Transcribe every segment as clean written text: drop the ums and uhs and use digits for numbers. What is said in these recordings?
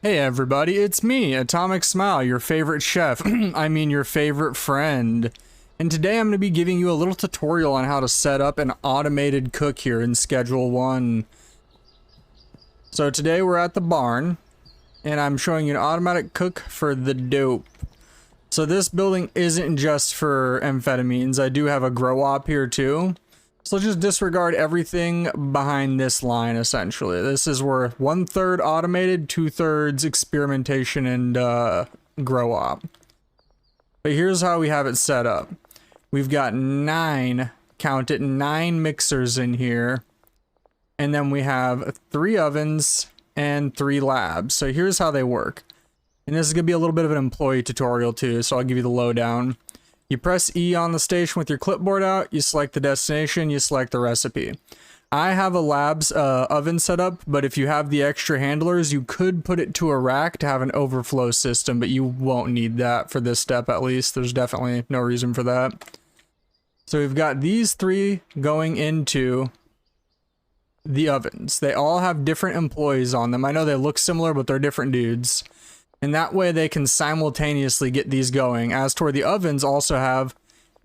Hey everybody, it's me, Atomic Smile, your favorite chef, I mean your favorite friend. And today I'm going to be giving you a little tutorial on how to set up an automated cook here in Schedule 1. So today we're at the barn, and I'm showing you an automatic cook for the dope. So this building isn't just for amphetamines, I do have a grow op here too. So just disregard everything behind this line, essentially. This is where 1/3 automated, 2/3 experimentation and grow op. But here's how we have it set up. We've got 9, count it, 9 mixers in here. And then we have 3 ovens and 3 labs. So here's how they work. And this is going to be a little bit of an employee tutorial too, so I'll give you the lowdown. You press E on the station with your clipboard out, you select the destination, you select the recipe. I have a labs oven set up, but if you have the extra handlers, you could put it to a rack to have an overflow system, but you won't need that for this step at least. There's definitely no reason for that. So we've got these 3 going into the ovens. They all have different employees on them. I know they look similar, but they're different dudes. And that way they can simultaneously get these going. As toward the ovens also have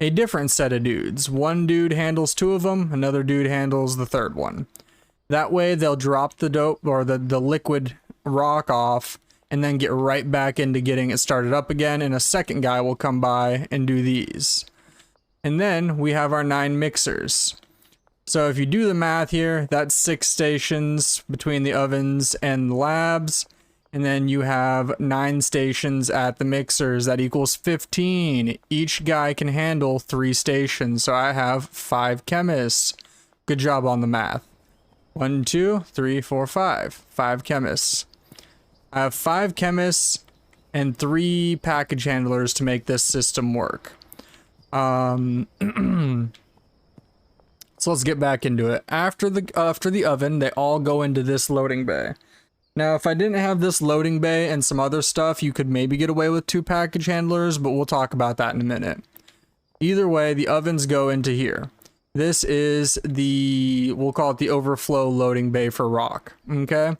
a different set of dudes. One dude handles 2 of them, another dude handles the 3rd one. That way they'll drop the dope or the liquid rock off and then get right back into getting it started up again, and a second guy will come by and do these. And then we have our 9 mixers. So if you do the math here, that's 6 stations between the ovens and the labs. And then you have 9 stations at the mixers. That equals 15. Each guy can handle 3 stations. So I have 5 chemists. Good job on the math. 1, 2, 3, 4, 5. 5 chemists. I have 5 chemists and 3 package handlers to make this system work. So let's get back into it. After the oven, they all go into this loading bay. Now, if I didn't have this loading bay and some other stuff, you could maybe get away with 2 package handlers, but we'll talk about that in a minute. Either way, the ovens go into here. This is we'll call it the overflow loading bay for rock, okay?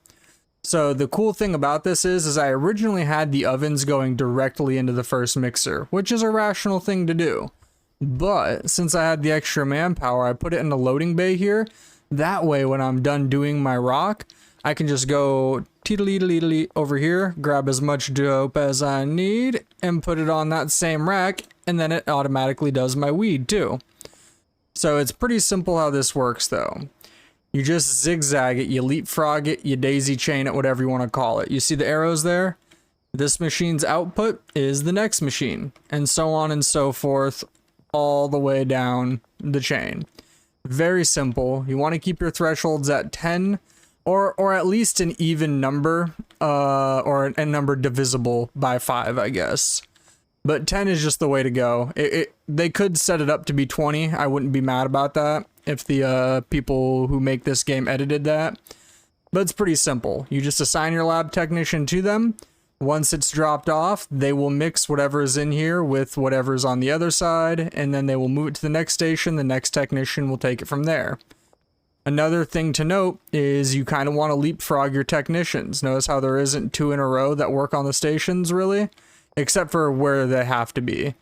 So the cool thing about this is I originally had the ovens going directly into the first mixer, which is a rational thing to do. But since I had the extra manpower, I put it in the loading bay here. That way, when I'm done doing my rock, I can just go teedly over here, grab as much dope as I need, and put it on that same rack, and then it automatically does my weed too. So it's pretty simple how this works though. You just zigzag it, you leapfrog it, you daisy chain it, whatever you want to call it. You see the arrows there? This machine's output is the next machine, and so on and so forth, all the way down the chain. Very simple. You want to keep your thresholds at 10, or at least an even number, or a number divisible by 5, I guess. But 10 is just the way to go. They could set it up to be 20. I wouldn't be mad about that if the people who make this game edited that. But it's pretty simple. You just assign your lab technician to them. Once it's dropped off, they will mix whatever is in here with whatever's on the other side, and then they will move it to the next station. The next technician will take it from there. Another thing to note is you kind of want to leapfrog your technicians. Notice how there isn't 2 in a row that work on the stations, really? Except for where they have to be.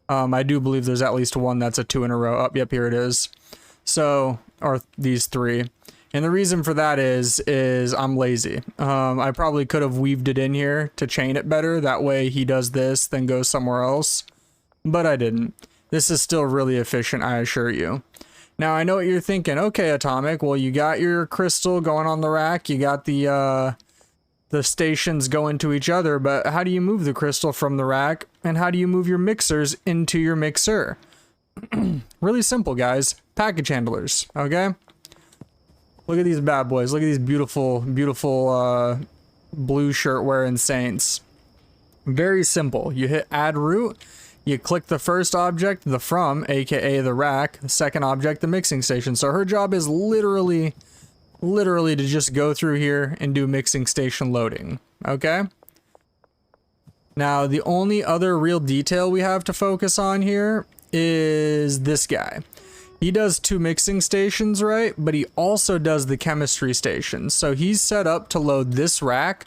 I do believe there's at least 1 that's a 2 in a row. Yep, here it is. So, or these 3. And the reason for that is I'm lazy. I probably could have weaved it in here to chain it better. That way he does this, then goes somewhere else. But I didn't. This is still really efficient, I assure you. Now, I know what you're thinking. Okay, Atomic, well, you got your crystal going on the rack. You got the stations going to each other, but how do you move the crystal from the rack? And how do you move your mixers into your mixer? Really simple, guys. Package handlers, okay? Look at these bad boys. Look at these beautiful, beautiful blue shirt wearing saints. Very simple. You hit add route. You click the first object, the from, aka the rack, the second object, the mixing station. So her job is literally to just go through here and do mixing station loading, okay? Now, the only other real detail we have to focus on here is this guy. He does 2 mixing stations, right? But he also does the chemistry stations. So he's set up to load this rack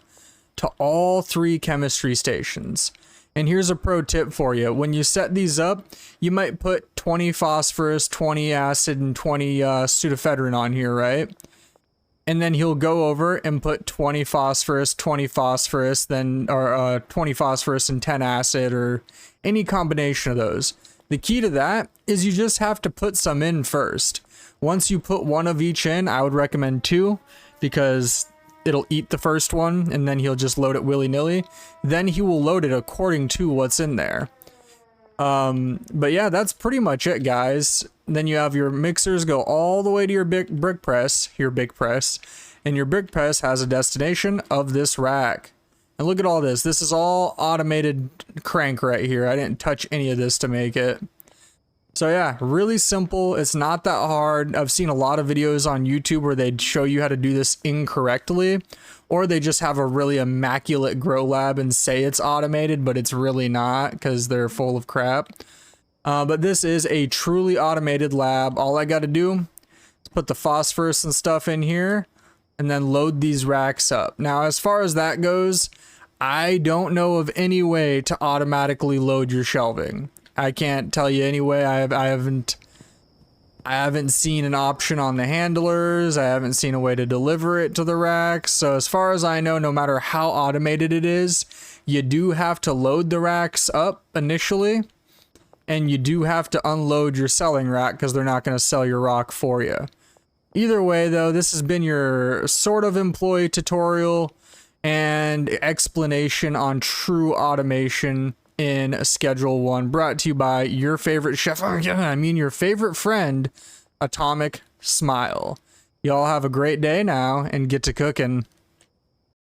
to all 3 chemistry stations. And here's a pro tip for you. When you set these up, you might put 20 phosphorus, 20 acid, and 20 pseudoephedrine on here, right? And then he'll go over and put 20 phosphorus, 20 phosphorus, then, or 20 phosphorus and 10 acid, or any combination of those. The key to that is you just have to put some in first. Once you put 1 of each in, I would recommend 2, because it'll eat the first one and then he'll just load it willy-nilly. Then he will load it according to what's in there. But yeah, that's pretty much it, guys. Then you have your mixers go all the way to your brick press, and your brick press has a destination of this rack. And look at all this. This is all automated crank right here. I didn't touch any of this to make it. So yeah, really simple. It's not that hard. I've seen a lot of videos on YouTube where they show you how to do this incorrectly, or they just have a really immaculate grow lab and say it's automated, but it's really not because they're full of crap. But this is a truly automated lab. All I got to do is put the phosphorus and stuff in here and then load these racks up. Now, as far as that goes, I don't know of any way to automatically load your shelving. I can't tell you anyway. I haven't seen an option on the handlers. I haven't seen a way to deliver it to the racks. So as far as I know, no matter how automated it is, you do have to load the racks up initially, and you do have to unload your selling rack because they're not going to sell your rock for you. Either way, though, this has been your sort of employee tutorial and explanation on true automation in Schedule 1, brought to you by your favorite chef, your favorite friend, Atomic Smile. Y'all have a great day now and get to cooking.